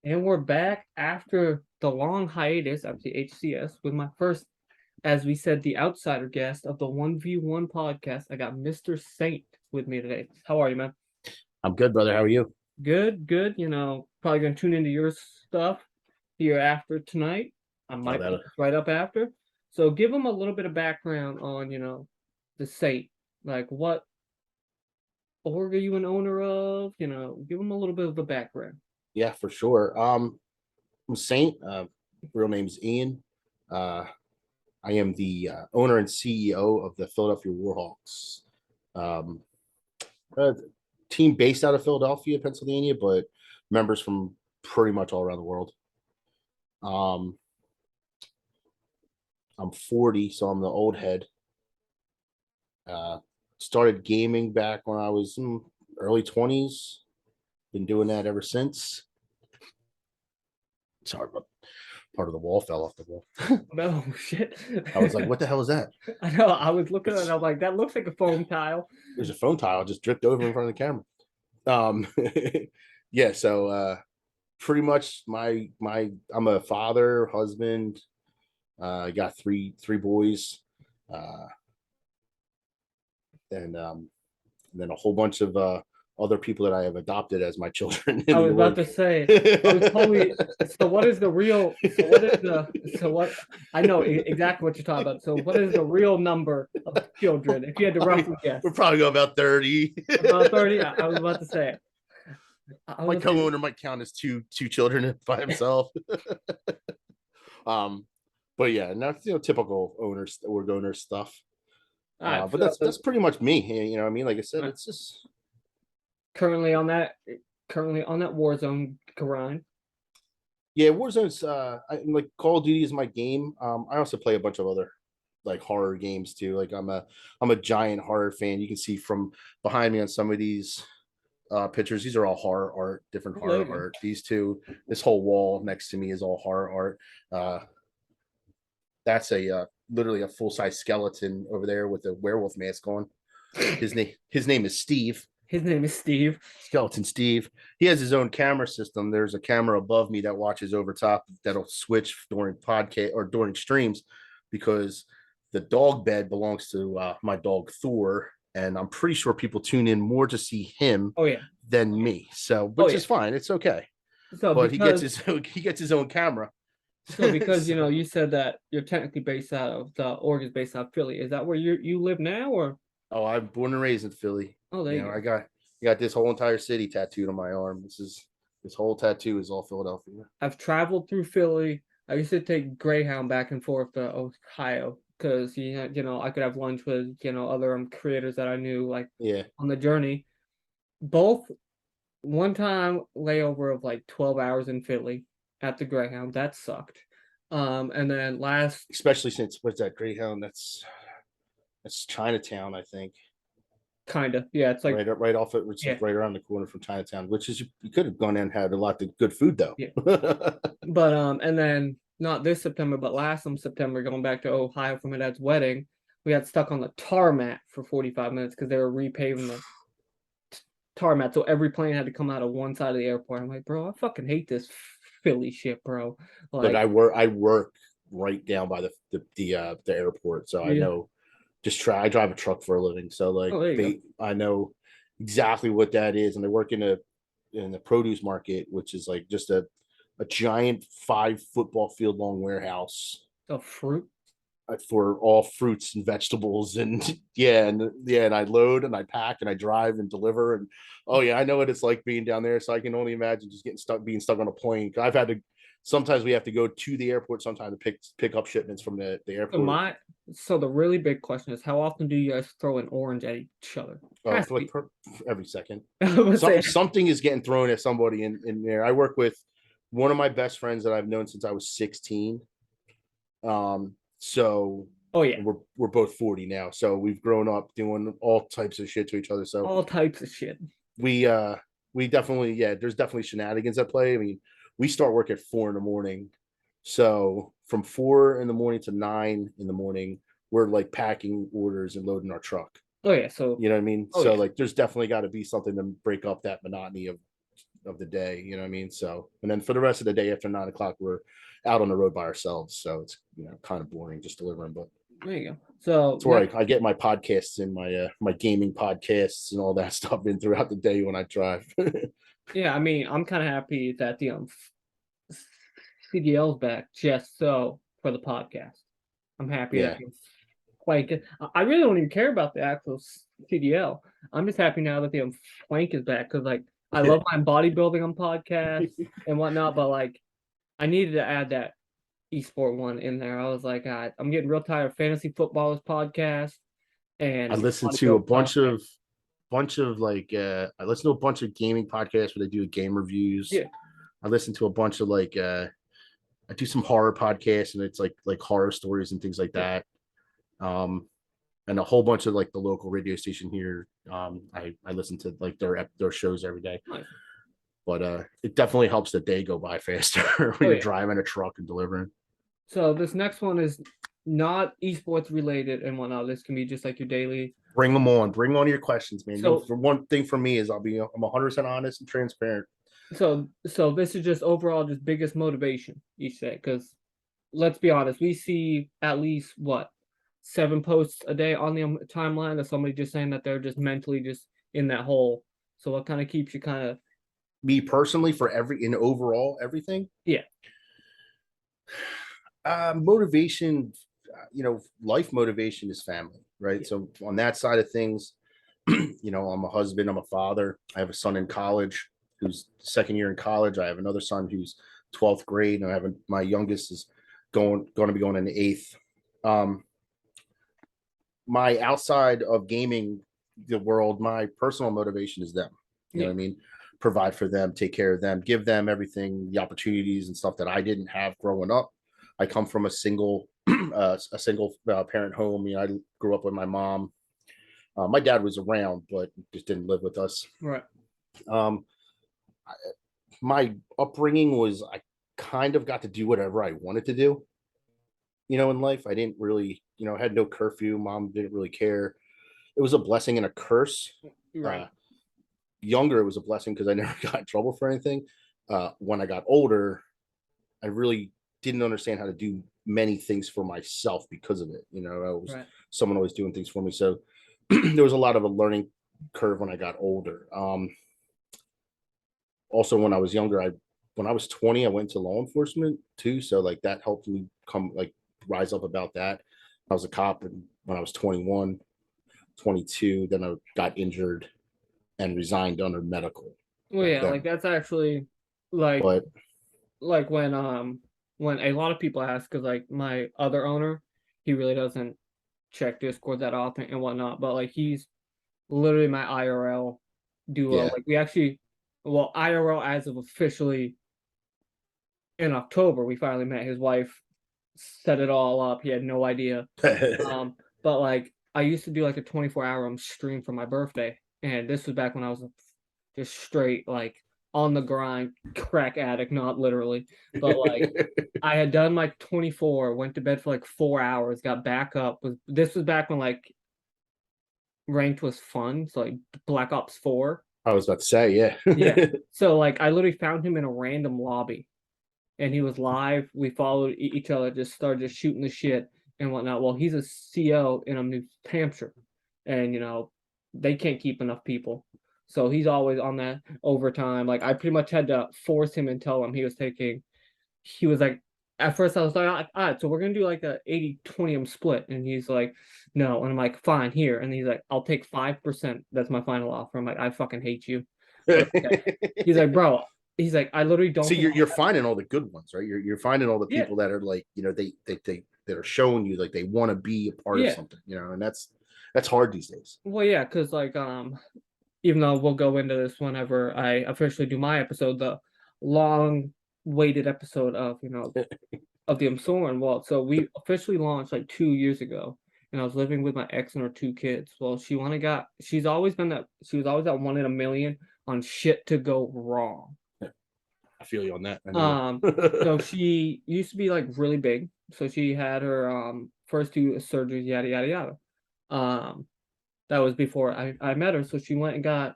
And we're back after the long hiatus of the HCS with my first, as we said, the outsider guest of the 1v1 podcast. I got Mr. Saint with me today. How are you, man? I'm good, brother. How are you? Good, good. Probably gonna tune into your stuff here after tonight. I Oh, might that put this right up after. So give them a little bit of background on, the Saint. Like what org are you an owner of? Give them a little bit of the background. yeah, for sure. I'm Saint. Real name's Ian. Uh, I am the owner and CEO of the Philadelphia Warhawks, um, a team based out of Philadelphia, Pennsylvania, but members from pretty much all around the world. Um, I'm 40, so I'm the old head. Uh, Started gaming back when I was early 20s. Been doing that ever since. Sorry, but part of the wall fell off the wall. No shit. I was like, what the hell is that? I know. I was looking at it. I'm like, that looks like a foam tile. There's a phone tile just dripped over in front of the camera. Um, yeah, so pretty much my I'm a father, husband. I got three boys, uh, and then a whole bunch of other people that I have adopted as my children. I In was the about work. to say. I was totally. So what is the real? So what is the? So what? I know exactly what you're talking about. So what is the real number of children? If you had to roughly guess, We're probably going about 30. about 30. I was about to say. I My was gonna say, co-owner might count as two children by himself. um, but yeah, and that's typical owners org owner stuff. But that's pretty much me. You know what I mean? Like I said, it's just currently on that Warzone grind. yeah, Warzone's like Call of Duty is my game. I also play a bunch of other like horror games too. Like I'm a giant horror fan. You can see from behind me on some of these pictures. These are all horror art, different horror art. These two, this whole wall next to me is all horror art. That's a literally a full size skeleton over there with a werewolf mask on. His name is Steve. His name is Steve. Skeleton Steve. He has his own camera system. There's a camera above me that watches over top that'll switch during podcast or during streams because the dog bed belongs to my dog Thor, and I'm pretty sure people tune in more to see him Oh yeah. than me. So, which is fine. It's okay. So But because he gets his own camera. so because you said that you're technically based out of the org is based out of Philly. Is that where you live now or? Oh, I'm born and raised in Philly. Oh, there you go. I got this whole entire city tattooed on my arm. This whole tattoo is all Philadelphia. I've traveled through Philly. I used to take Greyhound back and forth to Ohio because I could have lunch with other creators that I knew like on the journey. Both one time layover of like 12 hours in Philly at the Greyhound. That sucked. And then especially since what's that Greyhound? That's Chinatown, I think. Kind of, yeah. It's like right off it, which is right around the corner from Chinatown. Which is you could have gone in and had a lot of good food though. Yeah. But and then not this September, but last September, going back to Ohio for my dad's wedding, we got stuck on the tarmac for 45 minutes because they were repaving the tarmac, so every plane had to come out of one side of the airport. I'm like, bro, I fucking hate this Philly shit, bro. Like I work right down by the airport, so I know. I drive a truck for a living, so like I know exactly what that is, and I work in the produce market, which is like just a giant 5 football field long warehouse of fruit for all fruits and vegetables, and and I load and I pack and I drive and deliver, and I know what it's like being down there, so I can only imagine just being stuck on a plane. I've had to. Sometimes we have to go to the airport sometimes to pick up shipments from the airport. So the really big question is, how often do you guys throw an orange at each other? Every second. Something is getting thrown at somebody in there. I work with one of my best friends that I've known since I was 16. So we're both 40 now. So we've grown up doing all types of shit to each other. So all types of shit. We definitely, there's definitely shenanigans at play. I mean, we start work at 4 a.m. So from 4 a.m. to 9 a.m, we're like packing orders and loading our truck. Oh yeah, so you know what I mean. So like, there's definitely got to be something to break up that monotony of of the day, you know what I mean? So, and then for the rest of the day after 9 o'clock, we're out on the road by ourselves. So it's, kind of boring just delivering, but there you go. So that's where I get my podcasts and my gaming podcasts and all that stuff in throughout the day when I drive. yeah, I mean, I'm kind of happy that the CDL's back just so for the podcast. I'm happy that Flank. I really don't even care about the actual CDL. I'm just happy now that the Flank is back because like I love my bodybuilding on podcasts and whatnot, but like I needed to add that esport one in there. I was like, I'm getting real tired of fantasy footballers podcast and I listened to a bunch of I listen to a bunch of gaming podcasts where they do game reviews. Yeah. I listen to a bunch of I do some horror podcasts and it's like horror stories and things like that. And a whole bunch of like the local radio station here. I listen to like their shows every day. Nice. But it definitely helps the day go by faster when you're driving a truck and delivering. So this next one is not esports related and whatnot. This can be just like your daily. Bring them on. Bring on your questions, man. So, for one thing for me is I'm 100% honest and transparent. So this is just overall just biggest motivation you say, because let's be honest, we see at least 7 posts a day on the timeline of somebody just saying that they're just mentally just in that hole. So what kind of keeps you kind of me personally for overall everything? Yeah. Motivation, life motivation is family, right? Yeah. So on that side of things, I'm a husband, I'm a father. I have a son in college who's second year in college. I have another son who's 12th grade, and my youngest is going to be going into 8th. My outside of gaming the world, my personal motivation is them. You know what I mean? Provide for them, take care of them, give them everything, the opportunities and stuff that I didn't have growing up. I come from a single parent home. I grew up with my mom. My dad was around, but just didn't live with us. Right. My upbringing was I kind of got to do whatever I wanted to do. In life, I didn't really, had no curfew. Mom didn't really care. It was a blessing and a curse. Right. Younger, it was a blessing because I never got in trouble for anything. When I got older, I really didn't understand how to do many things for myself because of it. I was someone always doing things for me. So there was a lot of a learning curve when I got older. Also, when I was younger, when I was 20, I went to law enforcement too. So like that helped me rise up about that. I was a cop when I was 21, 22, then I got injured and resigned under medical. Well, yeah, like that's actually like when a lot of people ask, because like my other owner, he really doesn't check Discord that often and whatnot, but like he's literally my IRL duo. Like we actually, IRL as of officially in October, we finally met. His wife set it all up. He had no idea. But like I used to do like a 24-hour stream for my birthday, and this was back when I was just straight like on the grind, crack addict, not literally, but like I had done my 24, went to bed for like 4 hours, got back up. This was back when like ranked was fun, so like Black Ops 4. I was about to say, yeah. Yeah. So like I literally found him in a random lobby, and he was live. We followed each other, just started just shooting the shit and whatnot. Well, he's a CO in New Hampshire, and they can't keep enough people. So he's always on that overtime. Like I pretty much had to force him and tell him he was like, at first I was like, all right, so we're going to do like a 80-20 split. And he's like, no. And I'm like, fine, here. And he's like, I'll take 5%. That's my final offer. I'm like, I fucking hate you. Okay. He's like, bro, he's like, I literally don't. So you're finding all the good ones, right? You're finding all the people that are like, they that are showing you like they want to be a part of something, and that's hard these days. Well, yeah, because like even though we'll go into this whenever I officially do my episode, the long-waited episode of of the Soren. Well, so we officially launched like 2 years ago, and I was living with my ex and her 2 kids. Well, she's always that 1 in a million on shit to go wrong. I feel you on that. So she used to be like really big. So she had her first 2 surgeries, yada yada yada. That was before I met her. So she went and got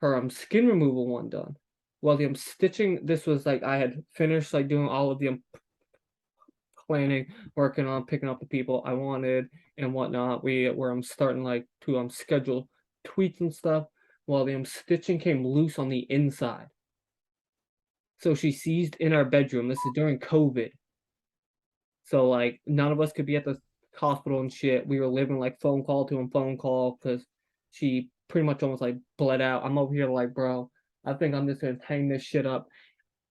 her skin removal one done. while the stitching, this was like I had finished like doing all of the planning, working on picking up the people I wanted and whatnot. Where I'm starting like to schedule tweets and stuff. While the stitching came loose on the inside. So she seized in our bedroom. This is during COVID. So like none of us could be at the hospital and shit. We were living like phone call to him, phone call, because she pretty much almost like bled out. I'm over here like, bro, I think I'm just gonna hang this shit up.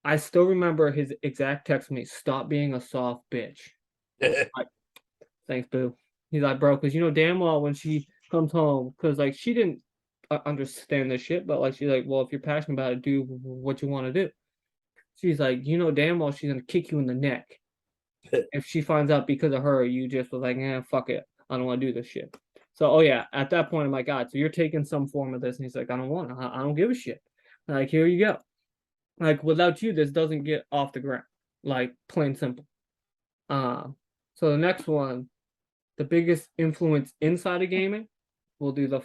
I still remember his exact text to me, stop being a soft bitch. Like, thanks, boo. He's like, bro, because you know damn well when she comes home, because like she didn't understand this shit, but like she's like, well, if you're passionate about it, do what you want to do. She's like, you know damn well she's gonna kick you in the neck if she finds out because of her. You just was like, fuck it, I don't want to do this shit. So, oh yeah, at that point, I'm like, God, so you're taking some form of this, and he's like, I don't want it. I don't give a shit. Like, here you go. Like, without you, this doesn't get off the ground. Like, plain simple. So the next one, the biggest influence inside of gaming, we'll do the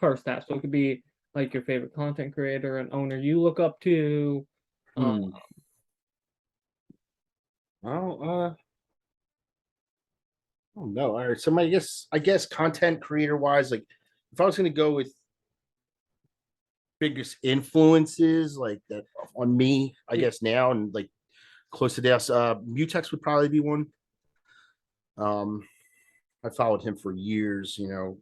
first half. So it could be like your favorite content creator and owner you look up to. Well, oh no. All right. So I guess content creator wise, like if I was gonna go with biggest influences like that on me, I guess now and like close to death, Mutex would probably be one. I followed him for years, and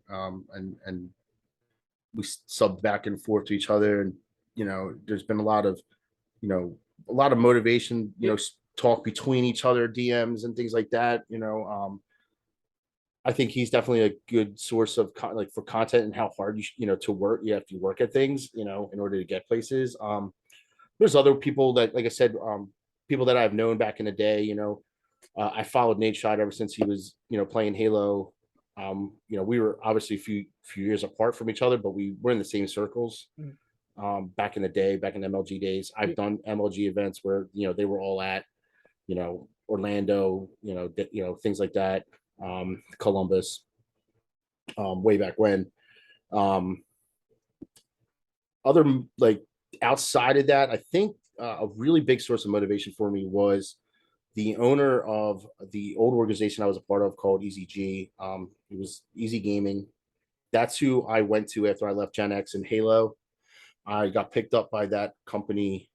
we subbed back and forth to each other, and there's been a lot of motivation, talk between each other, DMs and things like that. I think he's definitely a good source of like for content and how hard to work. You have to work at things, in order to get places. There's other people that, like I said, people that I've known back in the day. I followed Nate Shot ever since he was, playing Halo. We were obviously a few years apart from each other, but we were in the same circles. Back in the day, back in MLG days. I've done MLG events where they were all at, Orlando, things like that. Columbus, way back when. Other like outside of that, I think a really big source of motivation for me was the owner of the old organization I was a part of called EZG. It was Easy Gaming. That's who I went to after I left Gen X and Halo. I got picked up by that company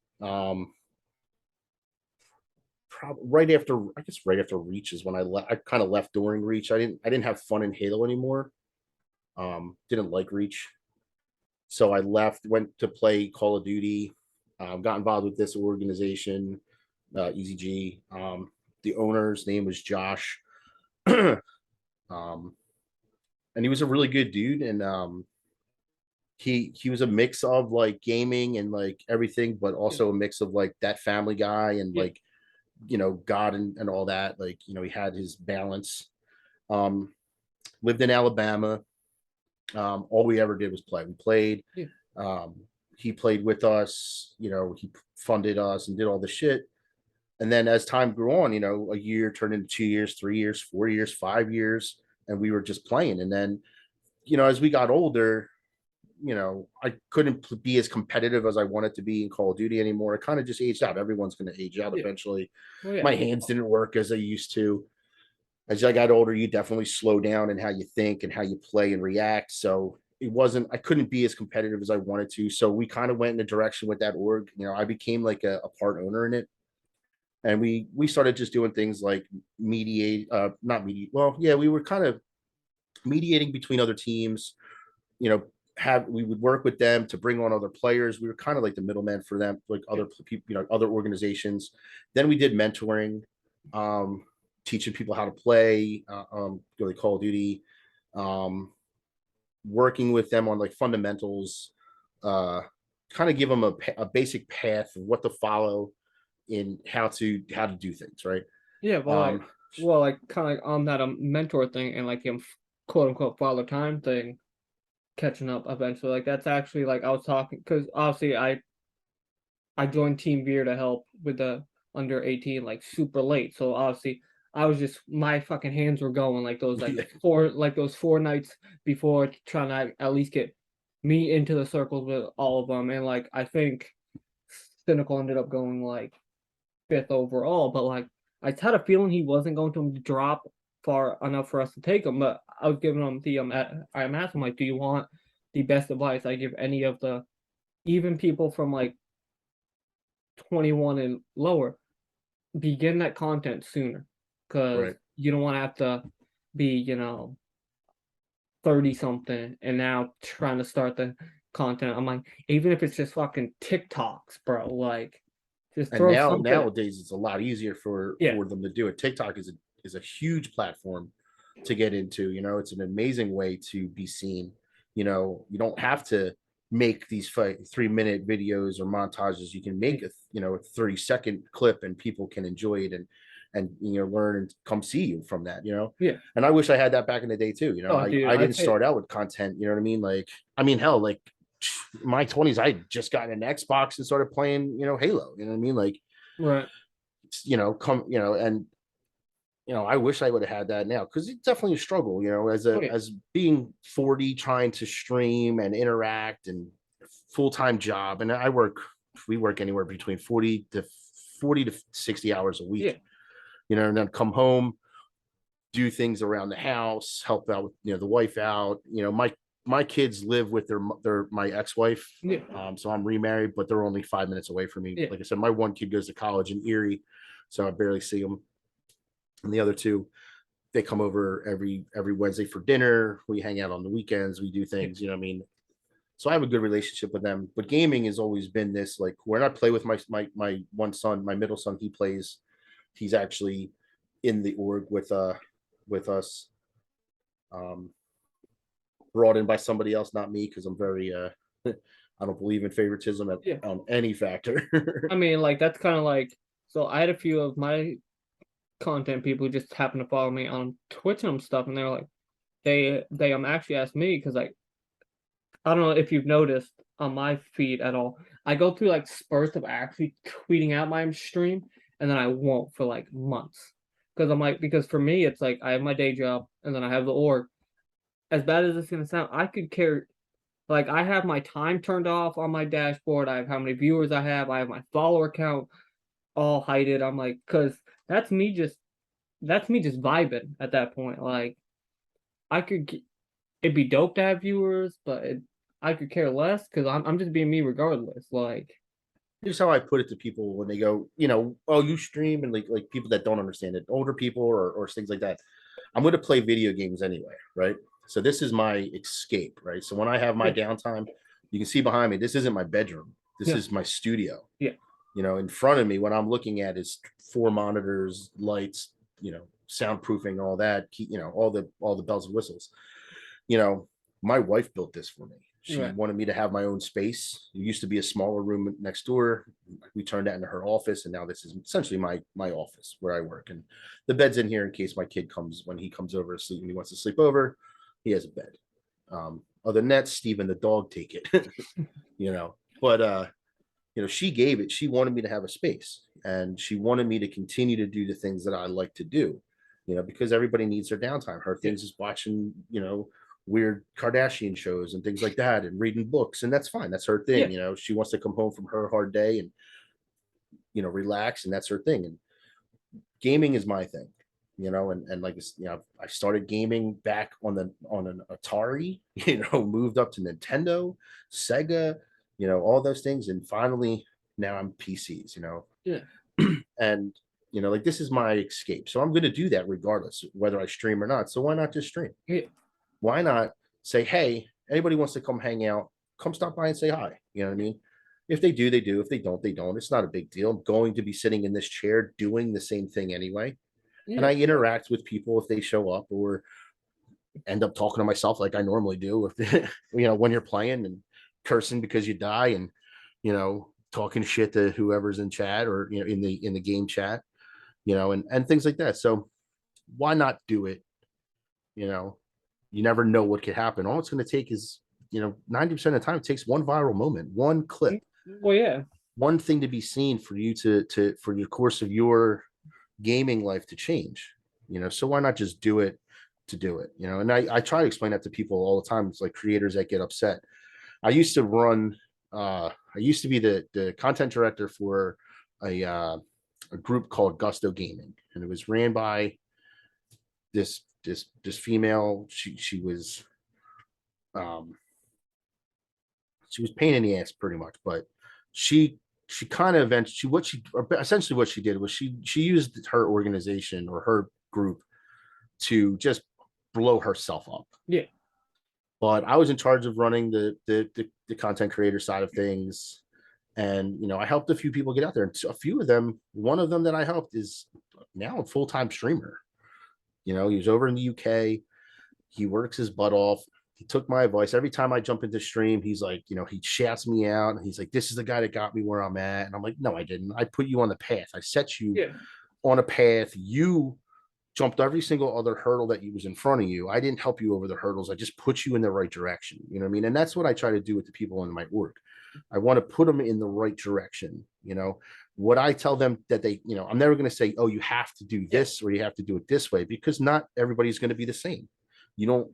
right after Reach is when I left. I kind of left during Reach. I didn't have fun in Halo anymore. Didn't like Reach, so I left. Went to play Call of Duty. Got involved with this organization, EZG. The owner's name was Josh, and he was a really good dude. And he was a mix of like gaming and like everything, but also a mix of like that Family Guy and like God and all that. Like he had his balance. Lived in Alabama. All we ever did was play. We played. He played with us. He funded us and did all the shit. And then as time grew on, a year turned into 2 years, 3 years, 4 years, 5 years, and we were just playing. And then, as we got older, I couldn't be as competitive as I wanted to be in Call of Duty anymore. It kind of just aged out. Everyone's going to age out eventually. My hands didn't work as they used to. As I got older, you definitely slow down in how you think and how you play and react. So I couldn't be as competitive as I wanted to. So we kind of went in a direction with that org. I became like a part owner in it. And we started just doing things like we were kind of mediating between other teams. We would work with them to bring on other players. We were kind of like the middleman for them, like other people, other organizations. Then we did mentoring, teaching people how to play, really Call of Duty, working with them on like fundamentals, kind of give them a basic path of what to follow in how to do things, right? Yeah, but like kind of like on that mentor thing and like quote unquote father time thing, catching up eventually. Like that's actually like I was talking because obviously I joined Team Veer to help with the under 18 like super late. So obviously I was just my fucking hands were going like those those 4 nights before trying to at least get me into the circles with all of them. And like I think Cynical ended up going like 5th overall, but like I just had a feeling he wasn't going to drop far enough for us to take him. But I was giving him the I'm asking like, do you want the best advice I give any of the even people from like 21 and lower? Begin that content sooner, because you don't want to have to be 30 something and now trying to start the content. I'm like, even if it's just fucking TikToks, bro, like just And throw something. nowadays it's a lot easier for them to do it. TikTok is a huge platform to get into. It's an amazing way to be seen. You don't have to make these 3-minute videos or montages. You can make a 30-second clip and people can enjoy it and learn and come see you from that. And I wish I had that back in the day too. I didn't start out with content. You know what I mean? Like, hell, like my 20s, I just got an Xbox and started playing Halo. You know what I mean? Like, right. And I wish I would have had that now, because it's definitely a struggle, as being 40, trying to stream and interact and full-time job. And we work anywhere between 40 to 60 hours a week, and then come home, do things around the house, help out with, the wife out. My kids live with my ex-wife. So I'm remarried, but they're only 5 minutes away from me. Like I said, my one kid goes to college in Erie, so I barely see them. And the other two, they come over every Wednesday for dinner. We hang out on the weekends. We do things, you know what I mean? So I have a good relationship with them. But gaming has always been this, like, when I play with my one son, my middle son, he plays. He's actually in the org with us. Brought in by somebody else, not me, because I'm very I don't believe in favoritism on any factor. I mean, like, that's kind of like, so I had a few of my content people just happen to follow me on Twitch and stuff, and they're like, they actually asked me, because like, I don't know if you've noticed on my feed at all, I go through like spurts of actually tweeting out my stream, and then I won't for like months, because I'm like, because for me it's like I have my day job and then I have the org. As bad as it's gonna sound, I could care. Like, I have my time turned off on my dashboard. I have how many viewers I have. I have my follower count all hidden. I'm like, because that's me just vibing at that point. Like, it'd be dope to have viewers, but I could care less, because I'm just being me regardless. Like, here's how I put it to people when they go, oh, you stream, and like people that don't understand it, older people or things like that. I'm going to play video games anyway, right? So this is my escape, right? So when I have my downtime, you can see behind me, this isn't my bedroom. This is my studio. Yeah. In front of me, what I'm looking at is 4 monitors, lights, soundproofing, all that, all the bells and whistles. My wife built this for me. She wanted me to have my own space. It used to be a smaller room next door. We turned that into her office, and now this is essentially my office where I work. And the bed's in here in case my kid comes, when he comes over to sleep, when he wants to sleep over, he has a bed. Other than that, Steven the dog take it. But she wanted me to have a space, and she wanted me to continue to do the things that I like to do, because everybody needs their downtime. Her things is watching, weird Kardashian shows and things like that, and reading books, and that's fine. That's her thing. She wants to come home from her hard day and relax, and that's her thing. And gaming is my thing, and like, I started gaming back on an Atari, moved up to Nintendo, Sega, all those things, and finally now I'm PCs, and like, this is my escape. So I'm going to do that regardless whether I stream or not. So why not just stream? Why not say, hey, anybody wants to come hang out, come stop by and say hi? You know what I mean? If they do, they do. If they don't, they don't. It's not a big deal. I'm going to be sitting in this chair doing the same thing anyway. And I interact with people if they show up, or end up talking to myself like I normally do. If when you're playing and cursing because you die, and talking shit to whoever's in chat, or in the game chat, and things like that. So why not do it? You never know what could happen. All it's going to take is 90% of the time, it takes one viral moment, one clip. Well, one thing to be seen for you to for the course of your gaming life to change. So why not just do it to do it? And I try to explain that to people all the time. It's like creators that get upset. I used to run I used to be the content director for a group called Gusto Gaming, and it was ran by this female. Um, she was pain in the ass pretty much, but she kind of eventually essentially what she did was she used her organization or her group to just blow herself up. Yeah. But I was in charge of running the content creator side of things. And, you know, I helped a few people get out there. And a few of them, one of them that I helped is now a full-time streamer. You know, he was over in the UK. He works his butt off. He took my advice. Every time I jump into stream, he's like, you know, he shouts me out. And he's like, this is the guy that got me where I'm at. And I'm like, no, I didn't. I put you on the path. I set you on a path. You jumped every single other hurdle that was in front of you. I didn't help you over the hurdles. I just put you in the right direction. You know what I mean? And that's what I try to do with the people in my org. I want to put them in the right direction. You know, what I tell them that they, you know, I'm never going to say, oh, you have to do this or you have to do it this way, because not everybody's going to be the same.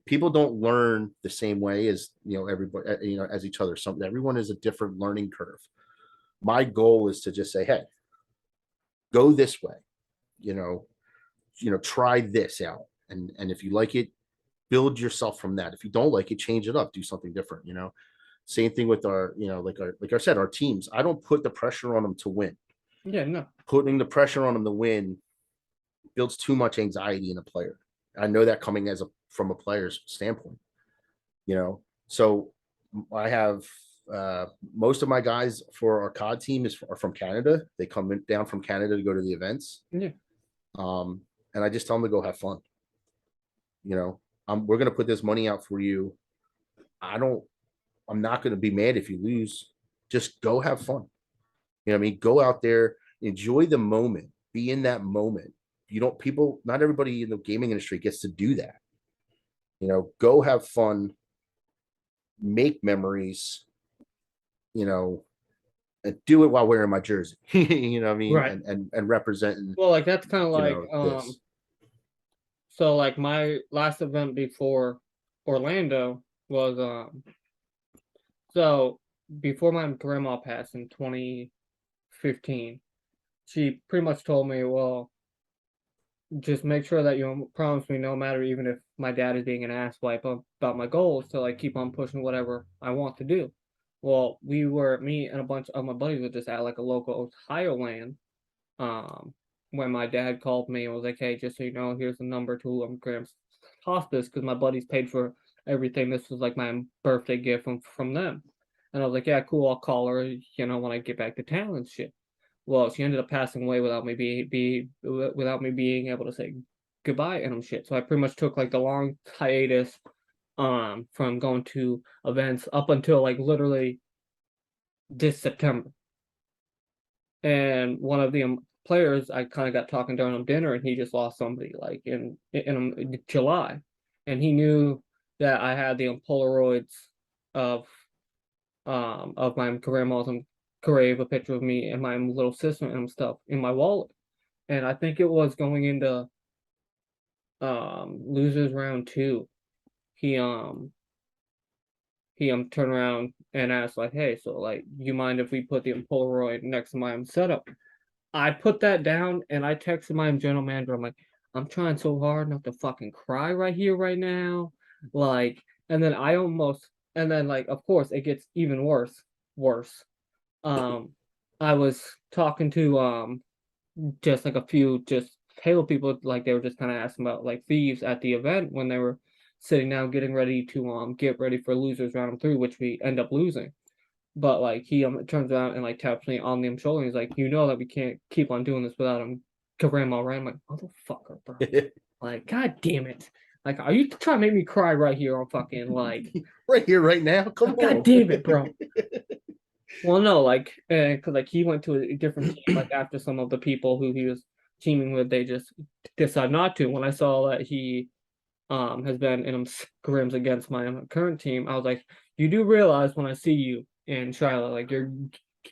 People don't learn the same way as, you know, everybody, you know, as each other. Everyone is a different learning curve. My goal is to just say, hey, go this way, you know, try this out. And if you like it, build yourself from that. If you don't like it, change it up, do something different, you know. Same thing with our, you know, like I said, our teams. I don't put the pressure on them to win. Yeah, no. Putting the pressure on them to win builds too much anxiety in a player. I know that coming from a player's standpoint, you know. So I have most of my guys for our COD team are from Canada. They come down from Canada to go to the events. Yeah. And I just tell them to go have fun. You know, we're going to put this money out for you. I'm not going to be mad if you lose. Just go have fun. You know what I mean? Go out there, enjoy the moment, be in that moment. Not everybody in the gaming industry gets to do that. You know, go have fun, make memories, you know, and do it while wearing my jersey. You know what I mean? Right. And representing. Well, like that's kind of like, this. So like my last event before Orlando was so before my grandma passed in 2015, she pretty much told me, well, just make sure that you promise me, no matter even if my dad is being an asswipe about my goals, to like keep on pushing whatever I want to do. Well, me and a bunch of my buddies were just at like a local Ohio land. When my dad called me and was like, hey, just so you know, here's the number to Graham's hospice, because my buddies paid for everything. This was like my birthday gift from them. And I was like, yeah, cool, I'll call her, you know, when I get back to town and shit. Well, she ended up passing away without me being able to say goodbye and shit. So I pretty much took like the long hiatus from going to events up until like literally this September. And one of the players, I kind of got talking during dinner, and he just lost somebody like in July, and he knew that I had the Polaroids of my grandma's grave, a picture of me and my little sister and stuff in my wallet. And I think it was going into losers round 2. He turned around and asked like, hey, so like, you mind if we put the Polaroid next to my setup? I put that down and I texted my general manager. I'm like, I'm trying so hard not to fucking cry right here, right now. Like, and then like, of course, it gets even worse. I was talking to just like a few just Halo people, like they were just kind of asking about like thieves at the event when they were sitting down getting ready to get ready for losers round 3, which we end up losing. But like he turns around and like taps me on the shoulder. And he's like, you know that we can't keep on doing this without him. Grandma, right? I'm like, motherfucker, bro. Like, god damn it. Like, are you trying to make me cry right here on fucking like right here, right now? Come on. God damn it, bro. Well, no, like, because like he went to a different team. Like after some of the people who he was teaming with, they just decided not to. When I saw that he has been in scrims against my current team, I was like, you do realize when I see you in Charlotte, like you're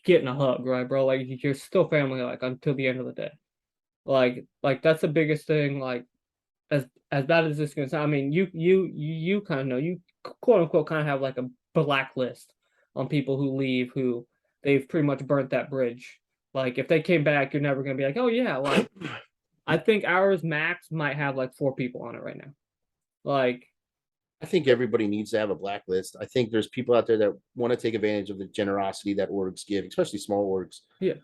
getting a hug, right, bro? Like you're still family, like until the end of the day. Like that's the biggest thing. Like as bad as this is gonna sound, I mean, you kind of know, you quote unquote kind of have like a blacklist on people who leave who they've pretty much burnt that bridge. Like if they came back, you're never gonna be like, oh yeah, like I think ours max might have like 4 people on it right now. Like I think everybody needs to have a blacklist. I think there's people out there that want to take advantage of the generosity that orgs give, especially small orgs. Yeah.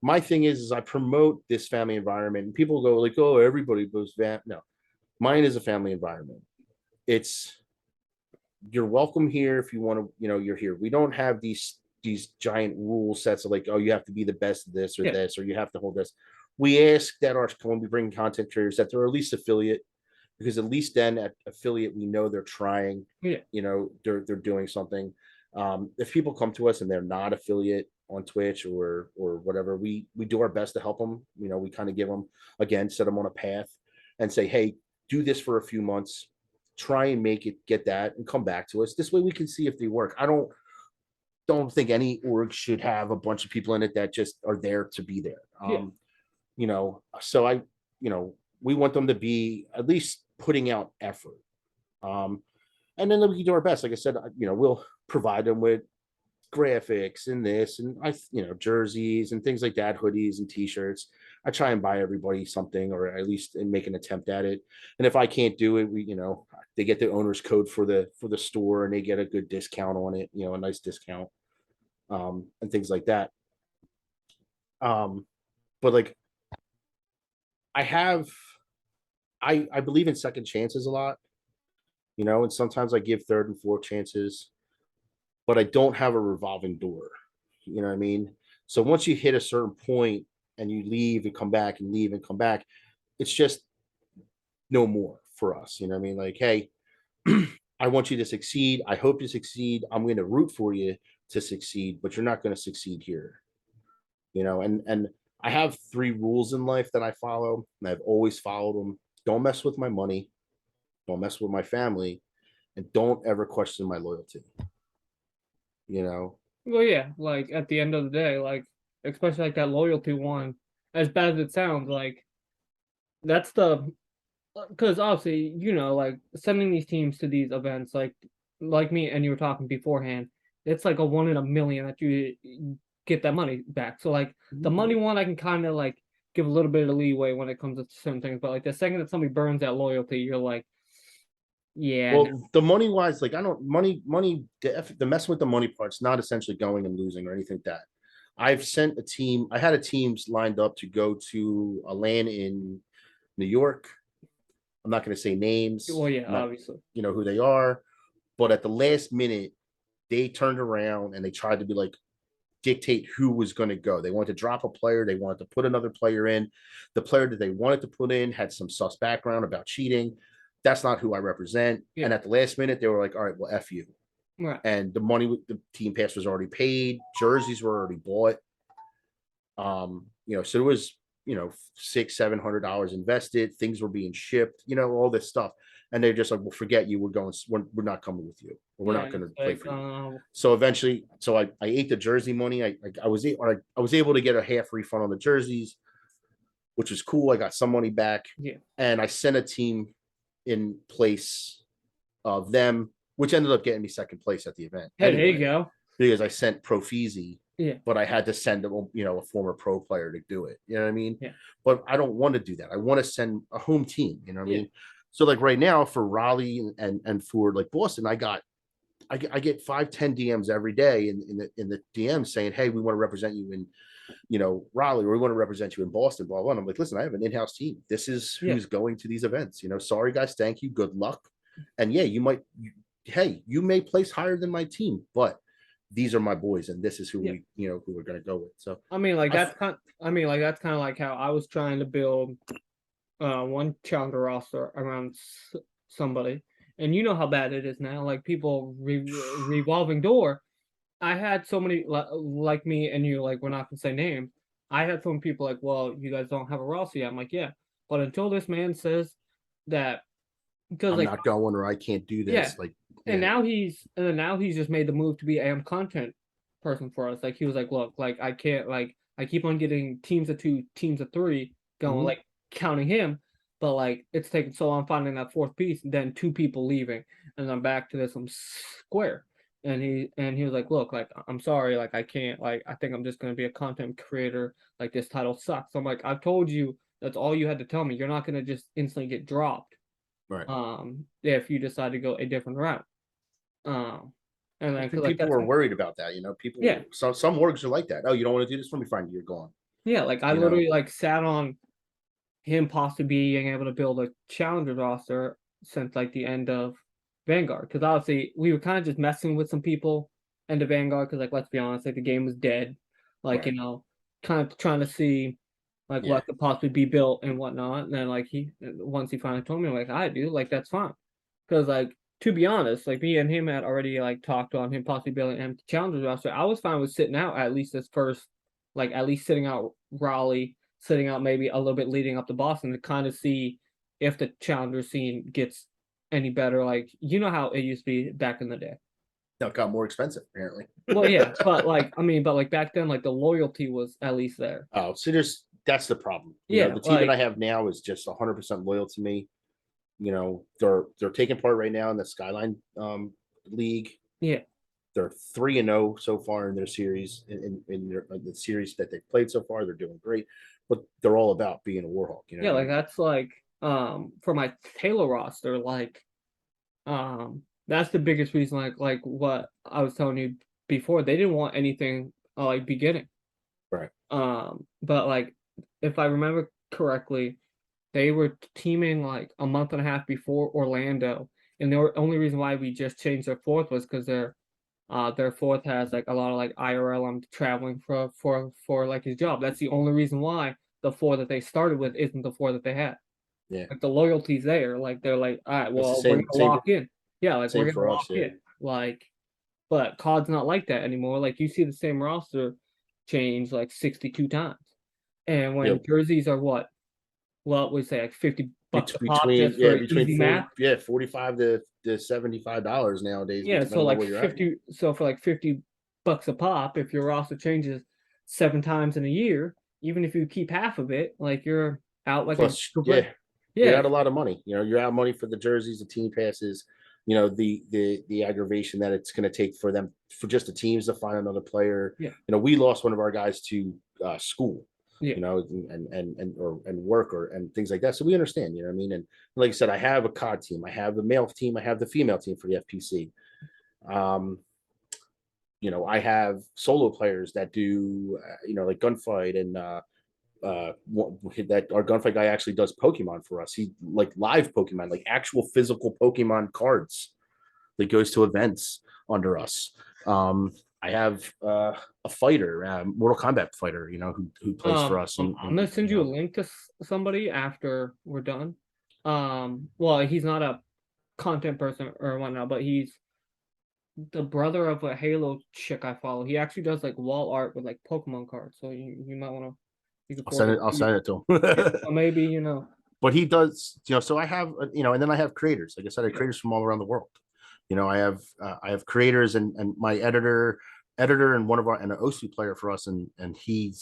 My thing is I promote this family environment, and people go like, "Oh, everybody goes that." No, mine is a family environment. It's you're welcome here if you want to. You're here. We don't have these giant rule sets of like, oh, you have to be the best of this or this, or you have to hold this. We ask that when we bring content creators that they're at least affiliate, because at least then at affiliate we know they're trying. Yeah. They're doing something. If people come to us and they're not affiliate on Twitch or whatever, we do our best to help them. We kind of give them, again, set them on a path and say, hey, do this for a few months, try and get that, and come back to us. This way we can see if they work. I don't think any org should have a bunch of people in it that just are there to be there. So we want them to be at least putting out effort. And then we can do our best. Like I said, we'll provide them with graphics and this and jerseys and things like that, hoodies and t-shirts. I try and buy everybody something, or at least make an attempt at it. And if I can't do it, they get the owner's code for the store, and they get a good discount on it, a nice discount, and things like that. But like I believe in second chances a lot, and sometimes I give third and fourth chances, but I don't have a revolving door. You know what I mean? So once you hit a certain point and you leave and come back and leave and come back, it's just no more for us. You know what I mean? Like, hey, I want you to succeed. I hope you succeed. I'm going to root for you to succeed, but you're not going to succeed here. And I have 3 rules in life that I follow, and I've always followed them. Don't mess with my money. Don't mess with my family, and don't ever question my loyalty. Well, yeah, like at the end of the day, like especially like that loyalty one, as bad as it sounds, like that's because obviously, like sending these teams to these events, like me and you were talking beforehand, it's like a 1 in a million that you get that money back. So like the money one, I can kind of like give a little bit of leeway when it comes to certain things, but like the second that somebody burns that loyalty, you're like, yeah. Well, the money wise, like the messing with the money part's not essentially going and losing or anything like that. I had a teams lined up to go to a LAN in New York. I'm not going to say names. Well, yeah, obviously. Who they are. But at the last minute, they turned around and they tried to be like, dictate who was going to go. They wanted to drop a player. They wanted to put another player in. The player that they wanted to put in had some sus background about cheating. That's not who I represent. Yeah. And at the last minute, they were like, all right, well, F you. Right. And the money with the team pass was already paid. Jerseys were already bought. So it was, $600-700 invested. Things were being shipped, all this stuff. And they're just like, well, forget you. We're not coming with you. We're not going to play for you. So eventually, I ate the jersey money. I was able to get a half refund on the jerseys, which was cool. I got some money back. Yeah. And I sent a team in place of them, which ended up getting me second place at the event. Hey, anyway, there you go. Because I sent Profizi. Yeah. But I had to send a former pro player to do it. You know what I mean? Yeah. But I don't want to do that. I want to send a home team. You know what I mean? So like right now for Raleigh and for like Boston, I get 5-10 DMs every day in the DMs saying, hey, we want to represent you in, Raleigh, or we want to represent you in Boston, blah, blah. And I'm like, listen, I have an in-house team. This is who's going to these events. Sorry guys, thank you, good luck. And yeah, you may place higher than my team, but these are my boys, and this is who who we're going to go with. So that's kind of like how I was trying to build one challenger roster around somebody, and you know how bad it is now. Like people revolving door. I had so many like me and you, like we're not gonna say names. I had some people like, well, you guys don't have a roster yet. I'm like, yeah, but until this man says that, because I'm not going, or I can't do this, And now he's just made the move to be a content person for us. Like he was like, look, like I can't, like I keep on getting teams of 2, teams of 3 going, like counting him, but like it's taking so long finding that 4th piece, and then 2 people leaving, and I'm back to this. I'm square. and he was like, look, like, I'm sorry, like, I can't, like, I think I'm just gonna be a content creator, like, this title sucks. I'm like, I've told you that's all you had to tell me. You're not gonna just instantly get dropped, Right. if you decide to go a different route. Um, and I then, 'cause, think like, people that's were worried about that. yeah, People, some orgs are like that. Oh, you don't want to do this? Let me find you. You're gone. yeah, like, I You know. literally, like, sat on him possibly being able to build a challenger roster since, like, the end of Vanguard. Because obviously, we were kinda just messing with some people into Vanguard. Because, like, let's be honest, like, the game was dead. Like, Right. kind of trying to see, like, Yeah. what could possibly be built and whatnot, and then, like, once he finally told me, like, "Alright, dude, like, that's fine." Because, like, to be honest, like, me and him had already, like, talked on him possibly building an empty challengers roster. I was fine with sitting out at least this first, like, at least sitting out Raleigh, sitting out maybe a little bit leading up to Boston to kind of see if the challenger scene gets any better. Like, you know how it used to be back in the day. No, it got more expensive apparently. Well, yeah, but like, I mean, but like back then, like the loyalty was at least there. Oh, so that's the problem. Yeah, The team that like, I have now is just 100% loyal to me. They're taking part right now in the Skyline League. yeah, They're 3-0 so far in their series, in the series that they've played so far. They're doing great, but they're all about being a Warhawk. You know yeah, what I like mean? that's like, for my Taylor roster, like, that's the biggest reason. Like what I was telling you before, they didn't want anything like beginning. Right. But like, if I remember correctly, they were teaming like a month and a half before Orlando, and the only reason why we just changed their fourth was because their fourth has like a lot of like IRL traveling for like his job. That's the only reason why the four that they started with isn't the four that they had. Yeah. Like the loyalty's there. Like they're like, all right, It's the well, we're same gonna lock in. Yeah, like we're same gonna for us. lock Yeah. in. Like, but COD's not like that anymore. Like you see the same roster change like 62 times. And when Yep. jerseys are what we say like $50 a pop Between just for between easy 40 math. yeah 45 to $75 nowadays, Yeah, so depending on like where you're at. 50, so for like $50 a pop, if your roster changes 7 times in a year, even if you keep half of it, like you're out like a Plus, good. yeah, you're Yeah, out a lot of money. You're out money for the jerseys, the team passes. The aggravation that it's going to take for them, for just the teams to find another player. yeah, We lost one of our guys to school. yeah, And work and things like that. So we understand. You know what I mean? And like I said, I have a COD team, I have the male team, I have the female team for the FPC. Um, I have solo players that do, like gunfight and that our gunfight guy actually does Pokemon for us. He like live Pokemon, like actual physical Pokemon cards that goes to events under us. I have a fighter, Mortal Kombat fighter, who plays for us, I'm gonna send you a link to somebody after we're done. Well, he's not a content person or whatnot, but he's the brother of a Halo chick I follow. He actually does like wall art with like Pokemon cards, so you might want to, you can I'll send forward it. I'll it to send it to yeah, him. so maybe But he does, so I have, and then I have creators. Like I said, I have yeah, creators from all around the world. I have creators and my editor and one of our and an OSU player for us, and he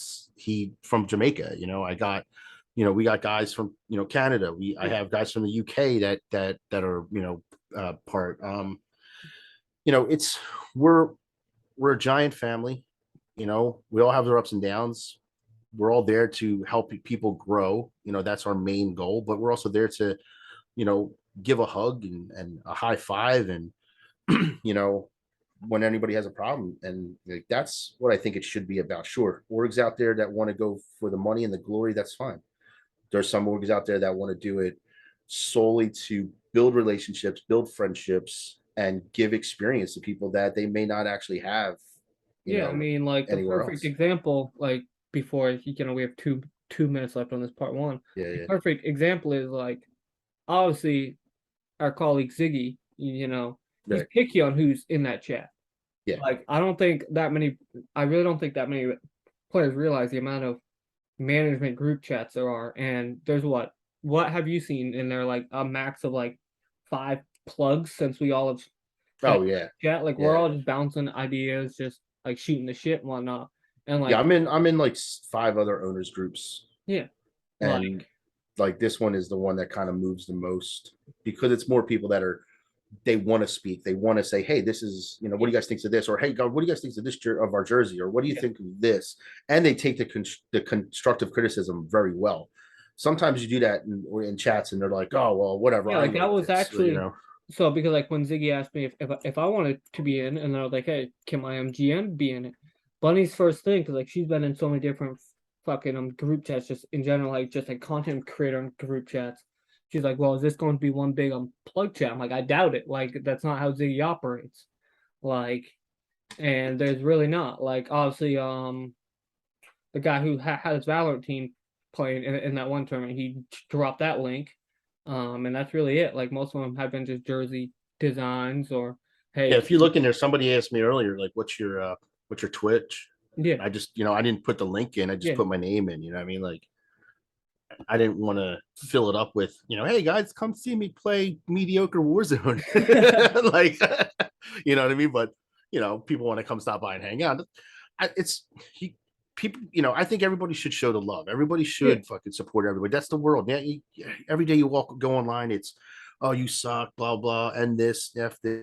from Jamaica. We got guys from Canada. I have guys from the UK that are part. It's we're a giant family. We all have their ups and downs. We're all there to help people grow. That's our main goal, but we're also there to, you know, give a hug and a high five and, you know, when anybody has a problem. And like, that's what I think it should be about. Sure. Orgs out there that want to go for the money and the glory, that's fine. There's some orgs out there that want to do it solely to build relationships, build friendships, and give experience to people that they may not actually have, yeah. I mean, like the anywhere perfect else. example, like before, we have two minutes left on this part one. Yeah, The yeah, perfect example is like obviously our colleague Ziggy. He's right, picky on who's in that chat. yeah. Like I don't think that many. I really don't think that many players realize the amount of management group chats there are. And there's what have you seen in there? Like a max of like 5 plugs since we all have got Oh yeah, chat. Like we're yeah, all just bouncing ideas, just like shooting the shit and whatnot. And yeah. like I'm in like 5 other owners groups, yeah, like and like this one is the one that kind of moves the most because it's more people that are they want to speak. They want to say, hey, this is, what do you guys think of this? Or, hey, God, what do you guys think of this of our jersey? Or what do you think of this? And they take the constructive criticism very well. Sometimes you do that in chats and they're like, oh, well, whatever. Yeah, I like that like was this, actually so because like when Ziggy asked me if I wanted to be in, and I was like, hey, can my MGM be in it? Bunny's first thing, because like she's been in so many different fucking group chats, just in general, like just like content creator group chats. She's like, well, is this going to be one big plug chat? I'm like, I doubt it. Like that's not how Ziggy operates. Like, and there's really not. Like obviously, the guy who had his Valorant team playing in that one tournament, he dropped that link. And that's really it. Like most of them have been just jersey designs or hey, yeah. If you look in there, somebody asked me earlier, like, what's your Twitch? yeah, I just, I didn't put the link in. I just put my name in. You know what I mean? Like, I didn't want to fill it up with, hey guys, come see me play mediocre Warzone. Like, you know what I mean? But people want to come stop by and hang out. People, I think everybody should show the love. Everybody should fucking support everybody. That's the world. Yeah, every day you go online, it's, oh, you suck, blah blah, and this, f this.